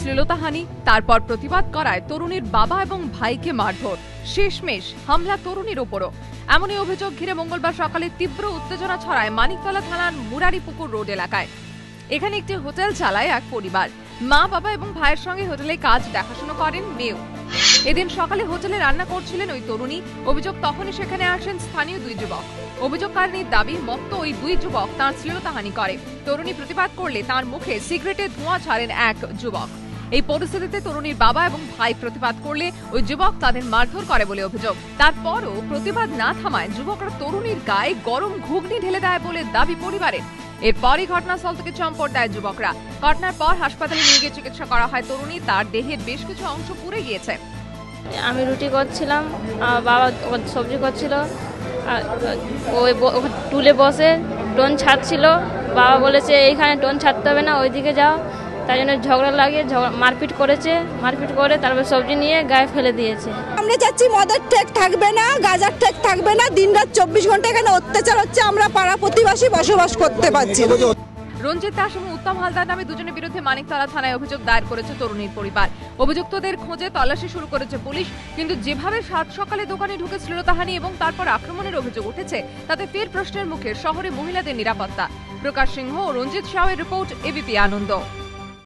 শ্লীলতাহানি, তারপর প্রতিবাদ করায় তরুণীর বাবা এবং ভাইকে মারধর, শেষমেশ হামলা তরুণীর ওপরও। এমনই অভিযোগ ঘিরে মঙ্গলবার সকালে তীব্র উত্তেজনা ছড়ায় মানিকতলা থানার মুরারিপুকুর রোড এলাকায়। এখানে একটি হোটেল চালায় এক পরিবার। মা, বাবা এবং ভাইয়ের সঙ্গে হোটেলে কাজ দেখাশোনা করেন মেয়েও। এদিন সকালে হোটেলে রান্না করছিলেন ওই তরুণী। অভিযোগ তখনই সেখানে আসেন স্থানীয় দুই যুবক। অভিযোগকারিনীর দাবি, মত্ত ওই দুই যুবক তাঁর শ্লীলতাহানি করে। তরুণী প্রতিবাদ করলে তার মুখে সিগারেটের ধোঁয়া ছাড়েন এক যুবক। এই পরিস্থিতিতে তরুণীর বাবা এবং ভাই প্রতিবাদ করলে ওই যুবক তাদের মারধর করে বলে অভিযোগ। তারপরও প্রতিবাদ না থামায় যুবকরা তরুণীর গায়ে গরম ঘুগনি ঢেলে দেয় বলে দাবি পরিবারের। এরপরই ঘটনাস্থল থেকে চম্পট দেয় যুবকরা। ঘটনার পর হাসপাতালে নিয়ে গিয়ে চিকিৎসা করা হয় তরুণী। তার দেহের বেশ কিছু অংশ পুড়ে গিয়েছে। আমি রুটি করছিলাম, বাবা সবজি করছিল, ওই টুলে বসে টোন ছাড়ছিল। বাবা বলেছে এইখানে টোন ছাড়তে হবে না, ওইদিকে যাও। তাই জন্য ঝগড়া লাগিয়ে মারপিট করেছে। মারপিট করে তারপর সবজি নিয়ে গায়ে ফেলে দিয়েছে। আমরা চাচ্ছি মদের ঠেক থাকবে না, গাঁজার ঠেক থাকবে না। দিনরাত 24 ঘন্টা এখানে অত্যাচার হচ্ছে, আমরা পাড়া প্রতিবাসী বসবাস করতে পারছি না। রঞ্জিত দাস এবং উত্তম হালদার নামে দুজনের বিরুদ্ধে মানিকতলা থানায় অভিযোগ দায়ের করেছে তরুণীর পরিবার। অভিযুক্তদের খোঁজে তল্লাশি শুরু করেছে পুলিশ। কিন্তু যেভাবে সাত সকালে দোকানে ঢুকে শ্লীলতাহানি এবং তারপর আক্রমণের অভিযোগ উঠেছে, তাতে ফের প্রশ্নের মুখে শহরে মহিলাদের নিরাপত্তা। প্রকাশ সিংহ ও রঞ্জিত শাহের রিপোর্ট, এবিপি আনন্দ।